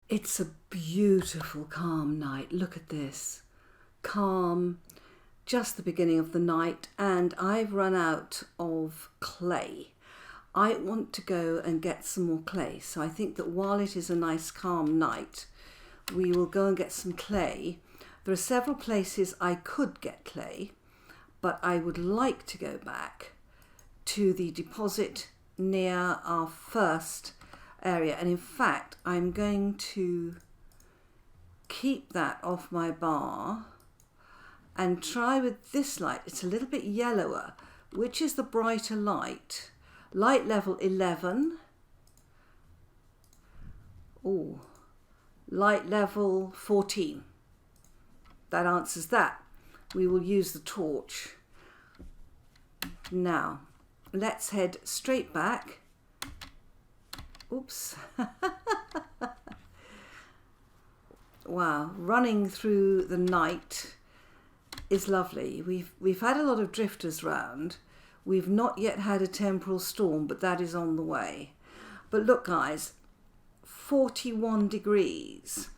It's a beautiful, calm night. Look at this. Calm, just the beginning of the night, and I've run out of clay. I want to go and get some more clay. So I think that while it is a nice, calm night, we will go and get some clay. There are several places I could get clay, but I would like to go back to the deposit near our first area, and in fact I'm going to keep that off my bar and try with this light. It's a little bit yellower, which is the brighter light. Light level 11. Oh, light level 14. That answers that. We will use the torch. Now let's head straight back. Oops. Wow, running through the night is lovely. We've had a lot of drifters round. We've not yet had a temporal storm, but that is on the way. But look guys, 41 degrees.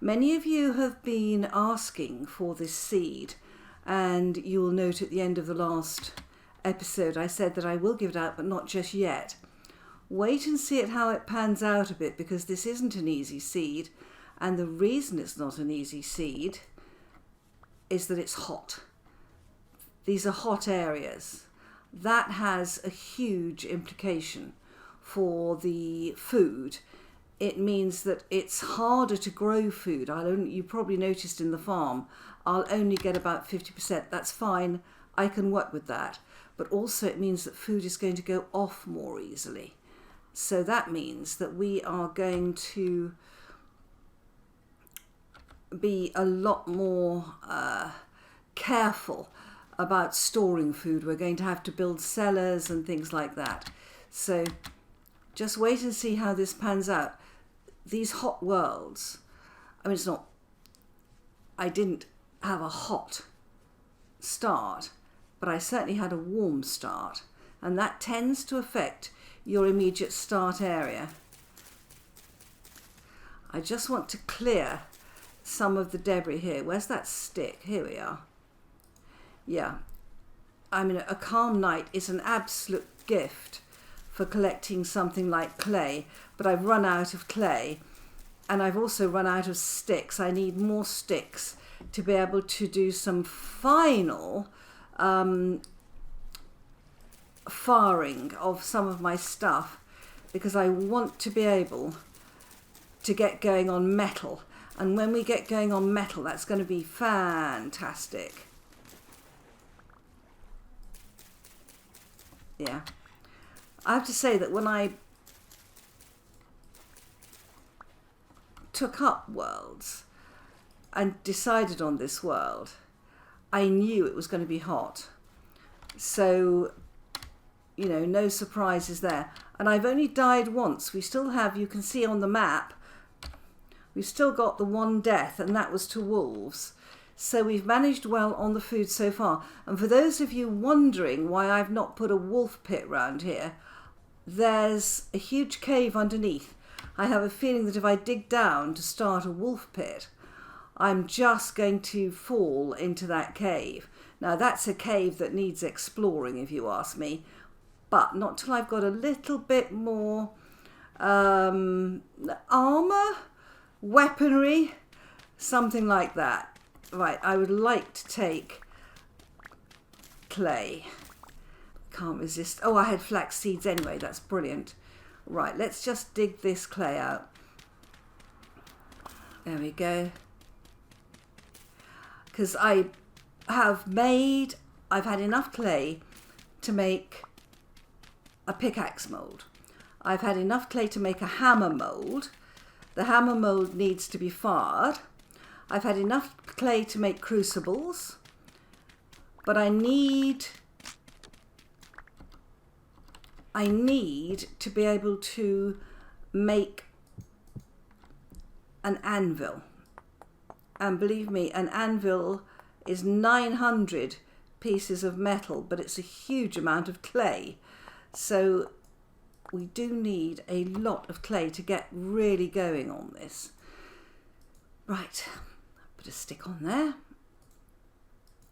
Many of you have been asking for this seed, and you'll note at the end of the last episode I said that I will give it out, but not just yet. Wait and see how it pans out a bit, because this isn't an easy seed, and the reason it's not an easy seed is that it's hot. These are hot areas. That has a huge implication for the food. It means that it's harder to grow food. You probably noticed in the farm, I'll only get about 50%. That's fine, I can work with that. But also it means that food is going to go off more easily. So that means that we are going to be a lot more careful about storing food. We're going to have to build cellars and things like that. So just wait and see how this pans out. These hot worlds, I mean, I didn't have a hot start, but I certainly had a warm start, and that tends to affect your immediate start area. I just want to clear some of the debris here. Where's that stick? Here we are. Yeah, I mean, a calm night is an absolute gift for collecting something like clay, but I've run out of clay, and I've also run out of sticks. I need more sticks to be able to do some final firing of some of my stuff, because I want to be able to get going on metal, and when we get going on metal, that's going to be fantastic. Yeah, I have to say that when I took up worlds and decided on this world, I knew it was going to be hot. So, you know, no surprises there. And I've only died once. We still have, you can see on the map, we've still got the one death, and that was to wolves. So we've managed well on the food so far. And for those of you wondering why I've not put a wolf pit round here, there's a huge cave underneath. I have a feeling that if I dig down to start a wolf pit, I'm just going to fall into that cave. Now that's a cave that needs exploring, if you ask me, but not till I've got a little bit more armour, weaponry, something like that. Right, I would like to take clay. Can't resist. Oh, I had flax seeds anyway. That's brilliant. Right, let's just dig this clay out. There we go. Because I've had enough clay to make a pickaxe mould. I've had enough clay to make a hammer mould. The hammer mould needs to be fired. I've had enough clay to make crucibles, but I need to be able to make an anvil. And believe me, an anvil is 900 pieces of metal, but it's a huge amount of clay. So we do need a lot of clay to get really going on this. Right, put a stick on there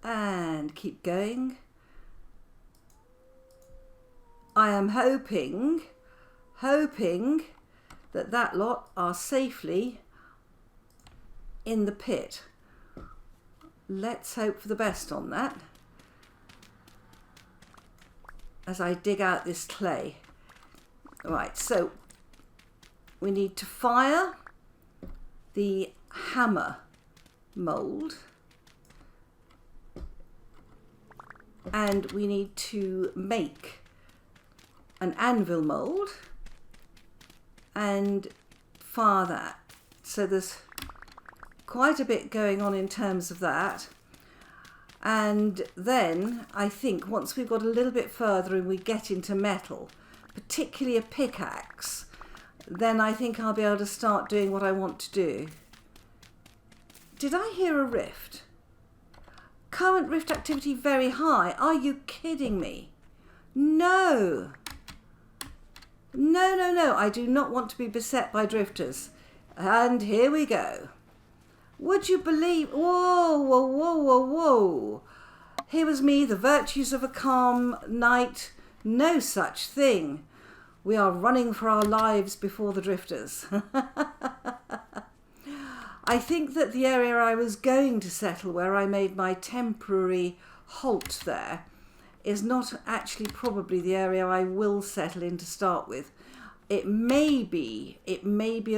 and keep going. I am hoping that that lot are safely in the pit. Let's hope for the best on that as I dig out this clay. Right, so we need to fire the hammer mould, and we need to make an anvil mould and fire that. So there's quite a bit going on in terms of that. And then I think once we've got a little bit further and we get into metal, particularly a pickaxe, then I think I'll be able to start doing what I want to do. Did I hear a rift? Current rift activity very high. Are you kidding me? No. No, no, no. I do not want to be beset by drifters. And here we go. Would you believe? Whoa, whoa, whoa, whoa, whoa. Here was me, the virtues of a calm night. No such thing. We are running for our lives before the drifters. I think that the area I was going to settle, where I made my temporary halt there, is not actually probably the area I will settle in to start with. It may be a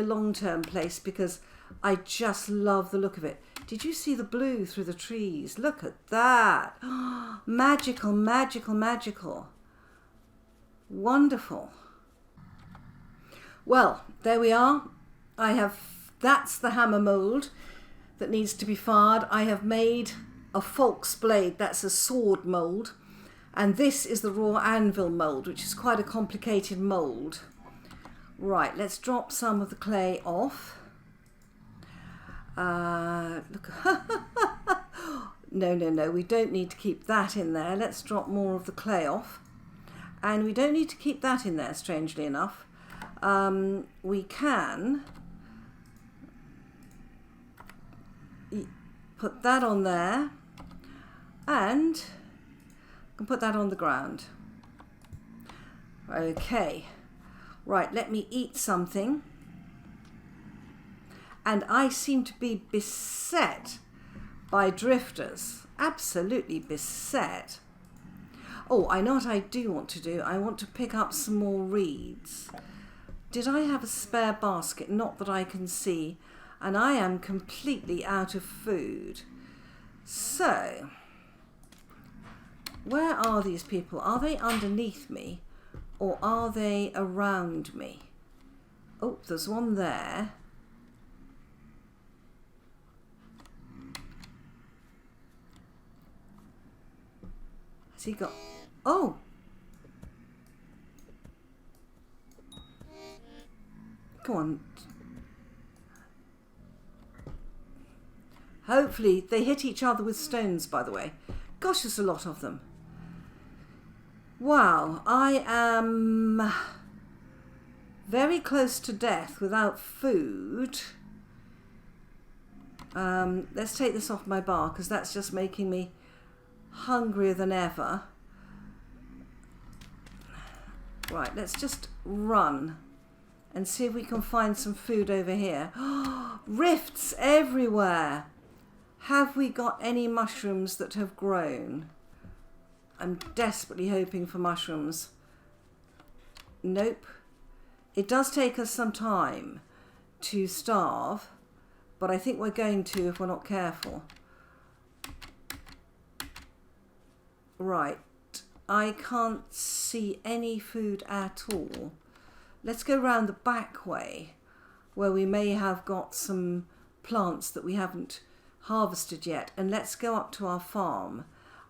long-term place because I just love the look of it. Did you see the blue through the trees? Look at that. Magical, magical, magical. Wonderful. Well, there we are. That's the hammer mould that needs to be fired. I have made a falx blade, that's a sword mould. And this is the raw anvil mould, which is quite a complicated mould. Right, let's drop some of the clay off. Look. No, we don't need to keep that in there. Let's drop more of the clay off. And we don't need to keep that in there, strangely enough. We can put that on there and can put that on the ground. Okay, right, let me eat something. And I seem to be beset by drifters, absolutely beset. Oh, I know what I do want to do. I want to pick up some more reeds. Did I have a spare basket? Not that I can see. And I am completely out of food. So, where are these people? Are they underneath me or are they around me? Oh, there's one there. Has he got... Oh! Come on. Hopefully, they hit each other with stones, by the way. Gosh, there's a lot of them. Wow, I am very close to death without food. Let's take this off my bar, because that's just making me hungrier than ever. Right, let's just run and see if we can find some food over here. Rifts everywhere. Have we got any mushrooms that have grown? I'm desperately hoping for mushrooms. Nope. It does take us some time to starve, but I think we're going to if we're not careful. Right. I can't see any food at all. Let's go round the back way where we may have got some plants that we haven't harvested yet, and let's go up to our farm.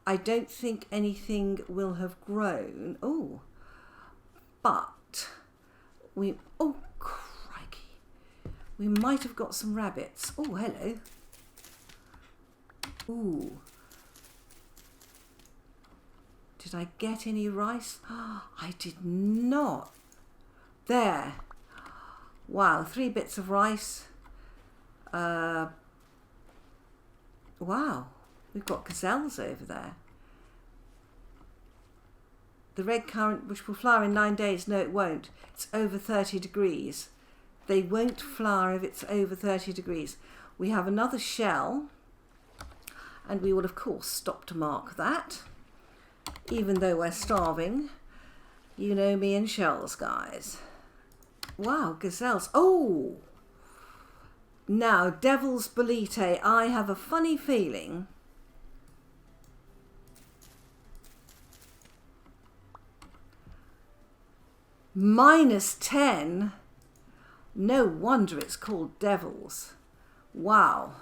I don't think anything will have grown. Oh, but we... Oh, crikey. We might have got some rabbits. Oh, hello. Ooh. Did I get any rice? I did not. There. Wow, 3 bits of rice. Wow, we've got gazelles over there. The red currant, which will flower in 9 days. No, it won't. It's over 30 degrees. They won't flower if it's over 30 degrees. We have another shell, and we will, of course, stop to mark that, even though we're starving. You know me and shells, guys. Wow, gazelles. Oh! Now, Devil's Bolete, I have a funny feeling -10. No wonder it's called Devils. Wow.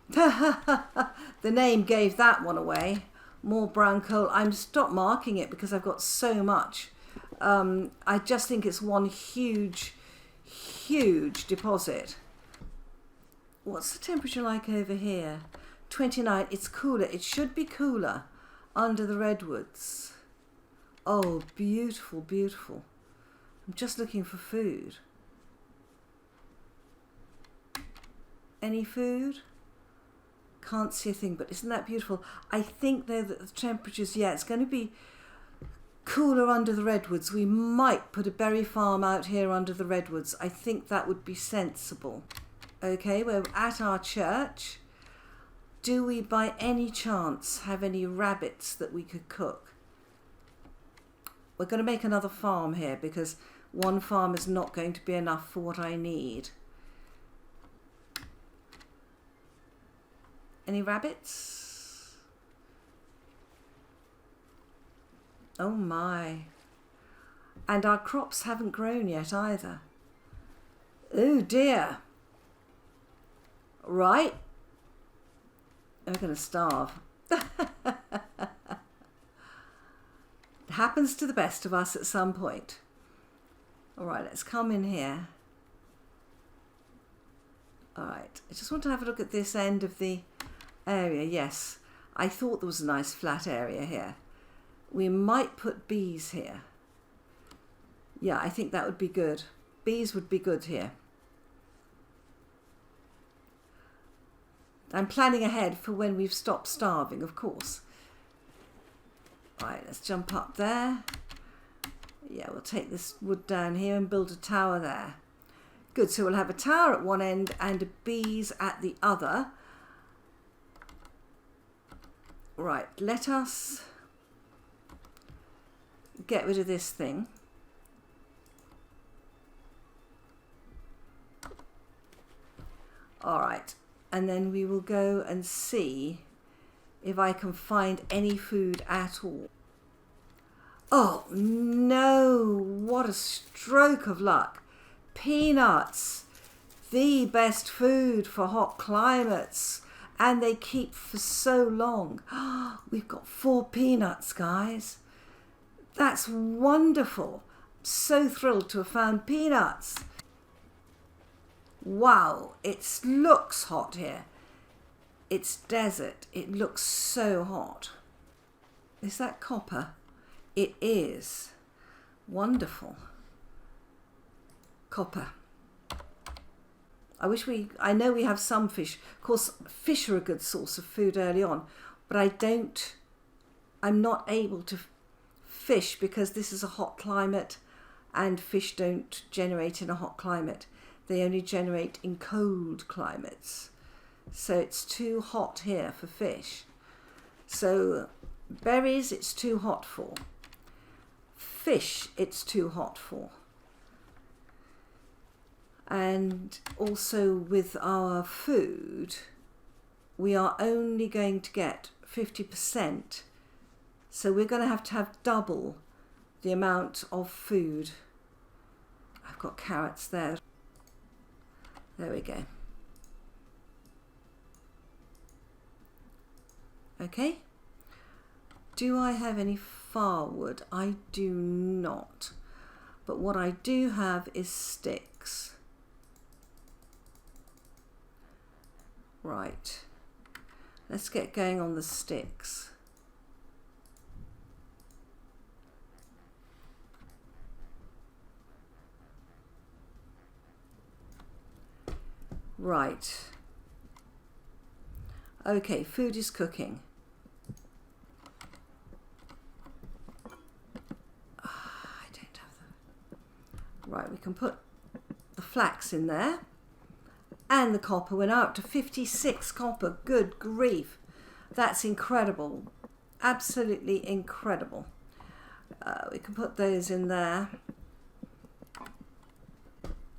The name gave that one away. More brown coal. I'm stop marking it because I've got so much. I just think it's one huge deposit. What's the temperature like over here? 29. It's cooler. It should be cooler under the redwoods. Oh, beautiful, beautiful. I'm just looking for food. Any food? Can't see a thing, but isn't that beautiful? I think though that the temperatures, yeah, it's going to be cooler under the redwoods. We might put a berry farm out here under the redwoods. I think that would be sensible. Okay, we're at our church. Do we by any chance have any rabbits that we could cook? We're going to make another farm here because one farm is not going to be enough for what I need. Any rabbits? Oh my. And our crops haven't grown yet either. Oh dear. Right. We're going to starve. It happens to the best of us at some point. All right, let's come in here. All right, I just want to have a look at this end of the area. Yes, I thought there was a nice flat area here. We might put bees here. Yeah, I think that would be good. Bees would be good here. I'm planning ahead for when we've stopped starving, of course. Right, let's jump up there. Yeah, we'll take this wood down here and build a tower there. Good, so we'll have a tower at one end and bees at the other. Right, let us get rid of this thing. All right, and then we will go and see if I can find any food at all. Oh no, what a stroke of luck. Peanuts, the best food for hot climates, and they keep for so long. We've got 4 peanuts, guys. That's wonderful. So thrilled to have found peanuts. Wow, it looks hot here. It's desert. It looks so hot. Is that copper? It is. Wonderful. Copper. I know we have some fish. Of course, fish are a good source of food early on, but I'm not able to fish because this is a hot climate and fish don't generate in a hot climate. They only generate in cold climates. So it's too hot here for fish. So berries, it's too hot for. Fish, it's too hot for. And also with our food, we are only going to get 50%. So we're going to have double the amount of food. I've got carrots there. There we go. Okay. Do I have any firewood? I do not. But what I do have is sticks. Right. Let's get going on the sticks. Right. Okay, food is cooking. I don't have the... Right, we can put the flax in there. And the copper went out to 56 copper. Good grief. That's incredible. Absolutely incredible. We can put those in there.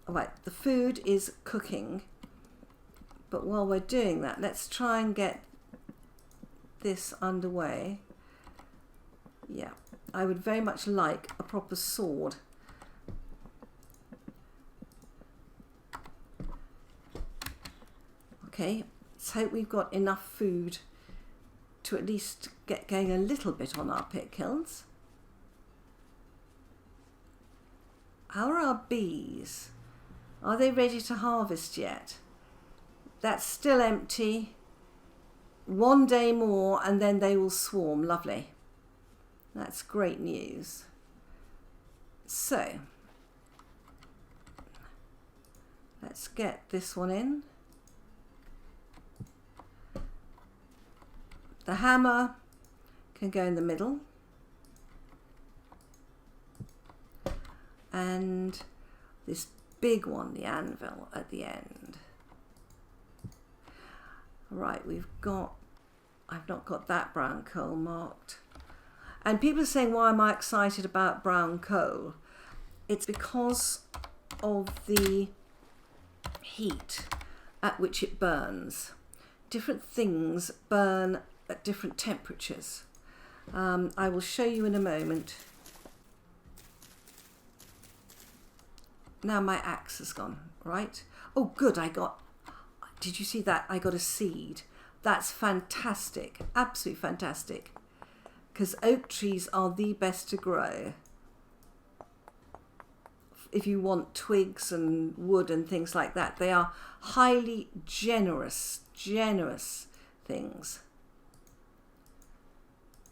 All right, the food is cooking. But while we're doing that, let's try and get this underway. Yeah, I would very much like a proper sword. Okay, let's hope we've got enough food to at least get going a little bit on our pit kilns. How are our bees? Are they ready to harvest yet? That's still empty. One day more and then they will swarm. Lovely. That's great news. So, let's get this one in. The hammer can go in the middle. And this big one, the anvil, at the end. Right, I've not got that brown coal marked. And people are saying, why am I excited about brown coal? It's because of the heat at which it burns. Different things burn at different temperatures. I will show you in a moment. Now my axe has gone, right? Oh, good, did you see that? I got a seed. That's fantastic, absolutely fantastic. Because oak trees are the best to grow. If you want twigs and wood and things like that, they are highly generous things.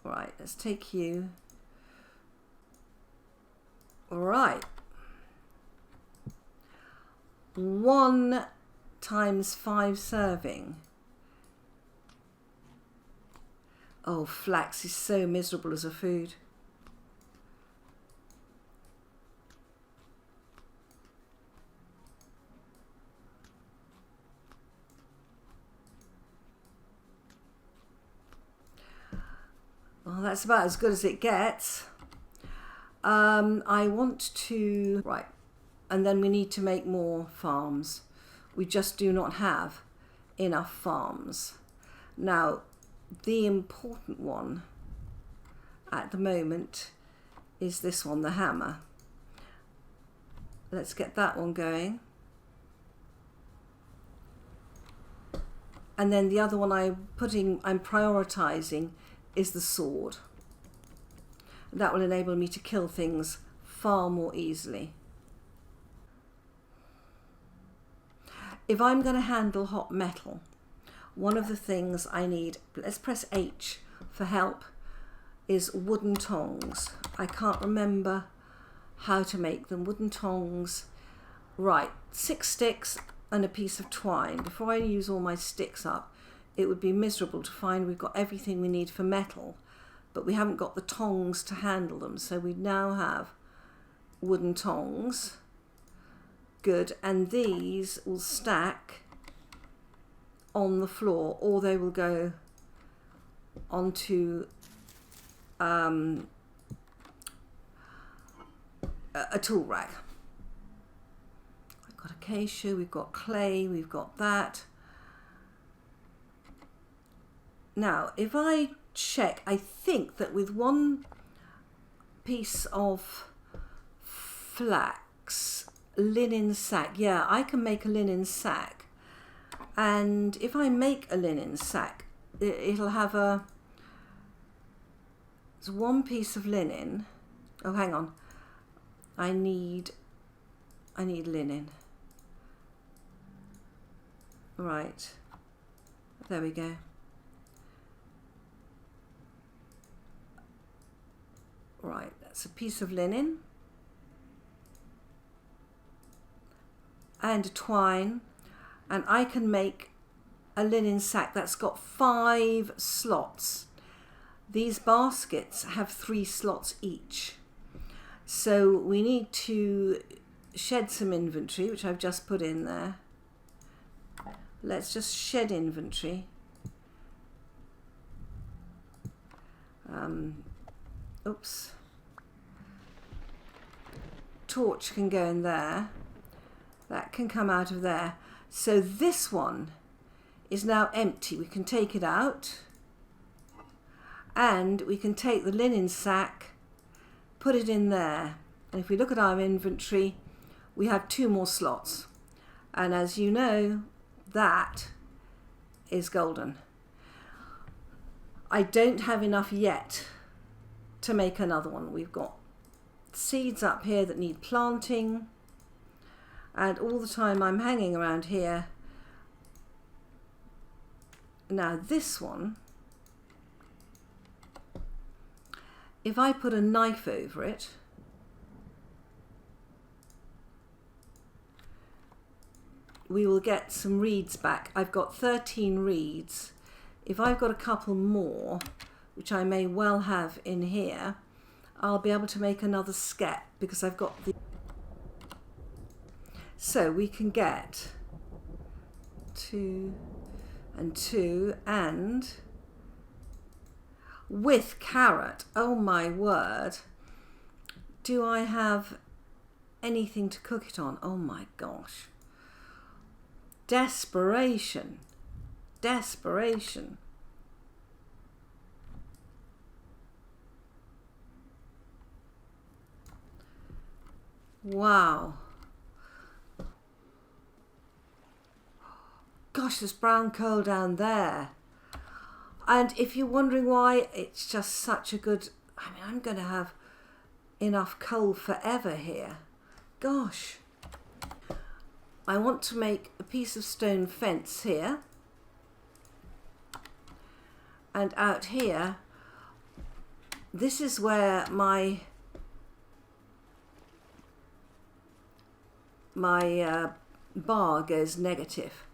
All right, let's take you. All right. 1 times 5 serving. Oh, flax is so miserable as a food. Well, that's about as good as it gets. I want to... Right. And then we need to make more farms. We just do not have enough farms. Now, the important one at the moment is this one, the hammer. Let's get that one going. And then the other one I'm prioritizing is the sword. That will enable me to kill things far more easily. If I'm going to handle hot metal, one of the things I need, let's press H for help, is wooden tongs. I can't remember how to make them. Wooden tongs. Right, 6 sticks and a piece of twine. Before I use all my sticks up, it would be miserable to find we've got everything we need for metal, but we haven't got the tongs to handle them. So we now have wooden tongs. Good, and these will stack on the floor, or they will go onto a tool rack. We've got acacia, we've got clay, we've got that. Now, if I check, I think that with 1 piece of flax, linen sack, yeah, I can make a linen sack. And if I make a linen sack, it'll have it's 1 piece of linen. Oh, hang on. I need linen. Right. There we go. Right, that's a piece of linen. And twine. and I can make a linen sack that's got 5 slots. These baskets have 3 slots each. So we need to shed some inventory, which I've just put in there. Let's just shed inventory. Oops. Torch can go in there. That can come out of there. So this one is now empty. We can take it out, and we can take the linen sack, put it in there, and if we look at our inventory, we have 2 more slots, and as you know, that is golden. I don't have enough yet to make another one. We've got seeds up here that need planting, and all the time I'm hanging around here. Now this one, if I put a knife over it, we will get some reeds back. I've got 13 reeds. If I've got a couple more, which I may well have in here, I'll be able to make another skep because I've got the... So we can get 2 and 2, and with carrot, oh my word, do I have anything to cook it on? Oh my gosh. Desperation. Desperation. Wow. Gosh, there's brown coal down there. And if you're wondering why, it's just such a good... I mean, I'm going to have enough coal forever here. Gosh. I want to make a piece of stone fence here. And out here, this is where my bar goes negative.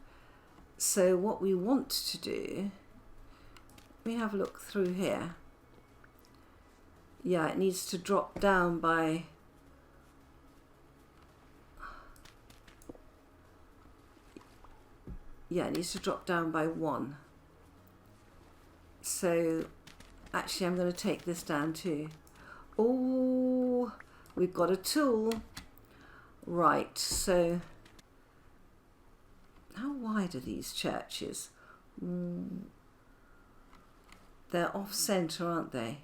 So what we want to do, let me have a look through here. Yeah, it needs to drop down by... Yeah, it needs to drop down by 1. So actually I'm going to take this down too. Oh, we've got a tool. Right, so how wide are these churches? They're off centre, aren't they?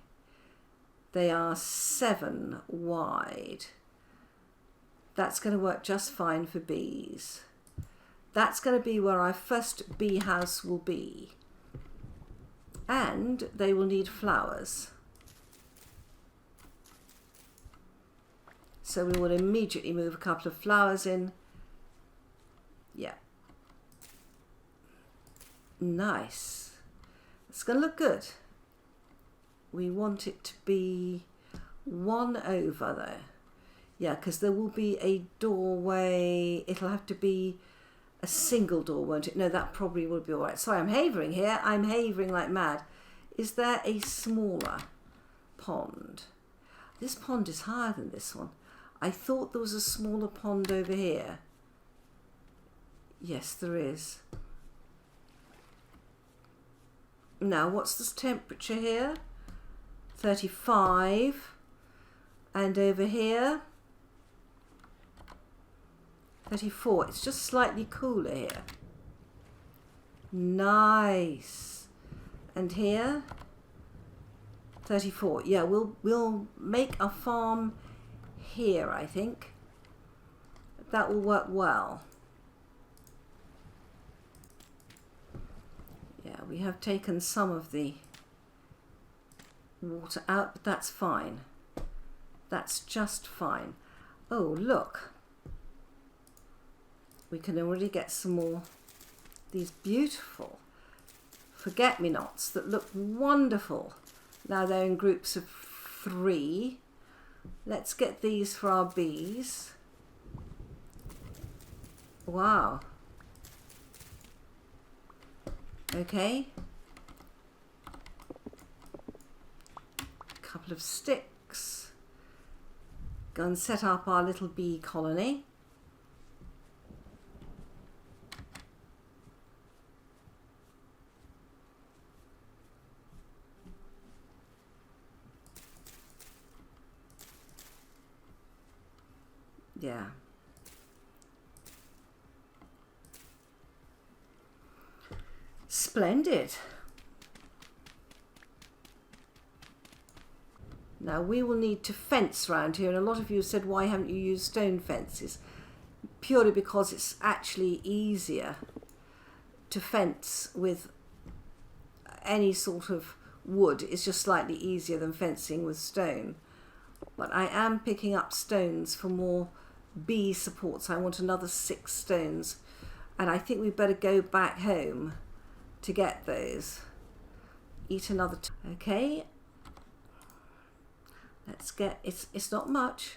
They are 7 wide. That's going to work just fine for bees. That's going to be where our first bee house will be. And they will need flowers. So we will immediately move a couple of flowers in. Yeah. Nice. It's going to look good. We want it to be 1 over there. Yeah, because there will be a doorway. It'll have to be a single door, won't it? No, that probably will be all right. Sorry, I'm havering here. I'm havering like mad. Is there a smaller pond? This pond is higher than this one. I thought there was a smaller pond over here. Yes, there is. Now, what's the temperature here? 35. And over here? 34. It's just slightly cooler here. Nice. And here? 34. Yeah, we'll make a farm here, I think. That will work well. Yeah, we have taken some of the water out, but that's fine. That's just fine. Oh, look. We can already get some more these beautiful forget-me-nots that look wonderful. Now they're in groups of 3. Let's get these for our bees. Wow. Okay. Couple of sticks. Go and set up our little bee colony. Yeah. Splendid. Now we will need to fence around here, and a lot of you have said, why haven't you used stone fences? Purely because it's actually easier to fence with any sort of wood. It's just slightly easier than fencing with stone. But I am picking up stones for more bee supports. I want another 6 stones, and I think we better go back home to get those. Eat another okay. Let's get, it's not much,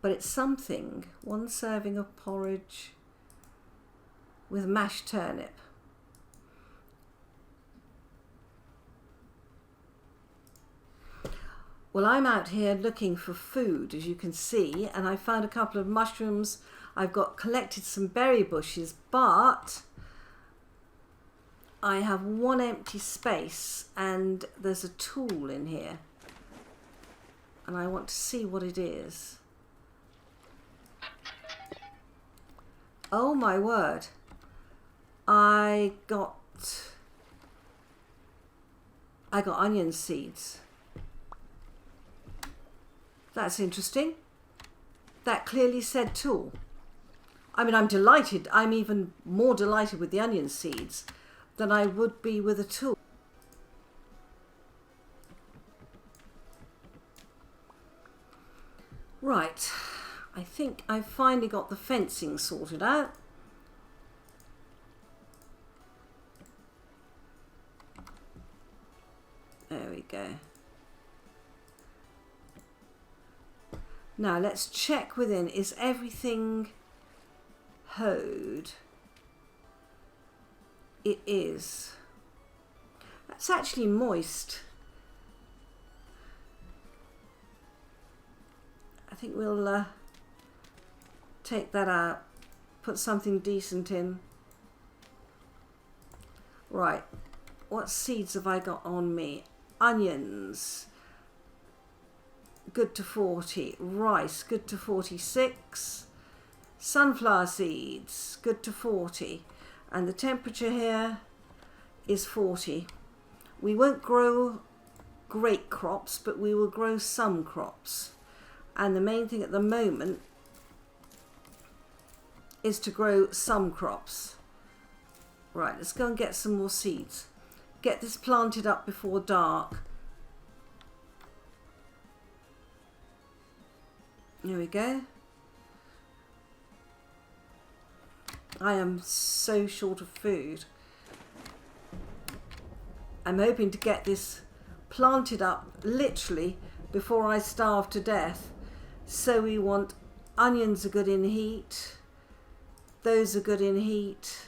but it's something. 1 serving of porridge with mashed turnip. Well, I'm out here looking for food, as you can see, and I found a couple of mushrooms. I've got collected some berry bushes, but I have 1 empty space, and there's a tool in here, and I want to see what it is. Oh my word. I got onion seeds. That's interesting. That clearly said tool. I mean, I'm delighted. I'm even more delighted with the onion seeds than I would be with a tool. Right, I think I've finally got the fencing sorted out. There we go. Now let's check within. Is everything hoed? It is. That's actually moist. I think we'll take that out, put something decent in. Right, what seeds have I got on me? Onions, good to 40. Rice, good to 46. Sunflower seeds, good to 40. And the temperature here is 40. We won't grow great crops, but we will grow some crops. And the main thing at the moment is to grow some crops. Right, let's go and get some more seeds. Get this planted up before dark. There we go. I am so short of food. I'm hoping to get this planted up literally before I starve to death. So we want onions are good in heat. Those are good in heat.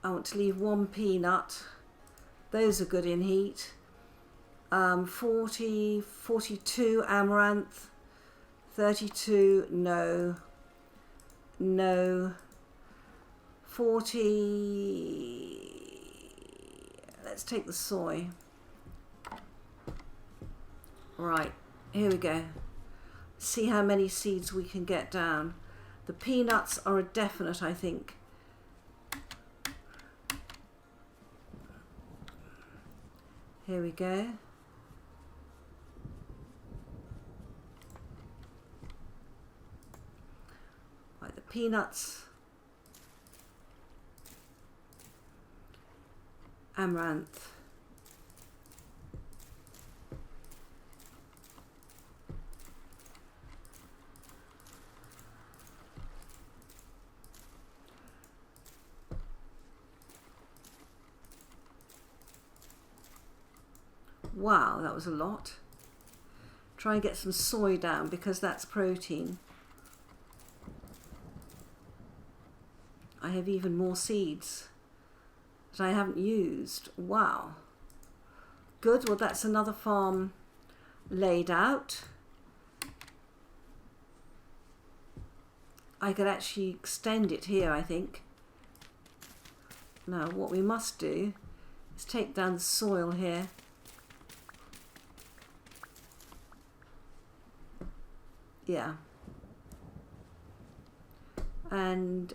I want to leave 1 peanut. Those are good in heat. 40, 42 amaranth. 32, no. No. 40, let's take the soy. Right, here we go. See how many seeds we can get down. The peanuts are a definite, I think. Here we go. Right, the peanuts. Amaranth. Wow, that was a lot. Try and get some soy down because that's protein. I have even more seeds that I haven't used. Wow. Good. Well, that's another farm laid out. I could actually extend it here, I think. Now, what we must do is take down the soil here. Yeah. And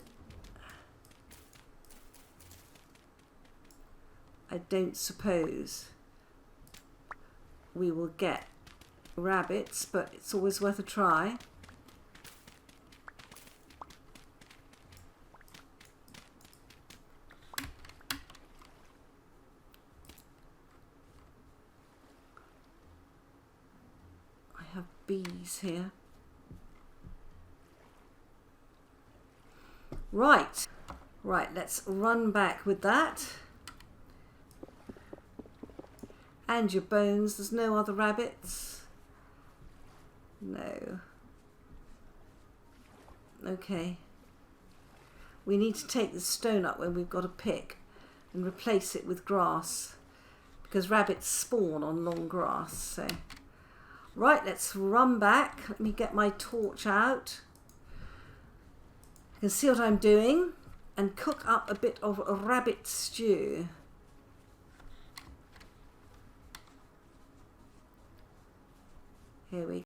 I don't suppose we will get rabbits, but it's always worth a try. I have bees here. Right, let's run back with that. And your bones, there's no other rabbits? No. Okay. We need to take the stone up when we've got a pick and replace it with grass, because rabbits spawn on long grass. So, right, let's run back. Let me get my torch out. You can see what I'm doing, and cook up a bit of a rabbit stew. Here we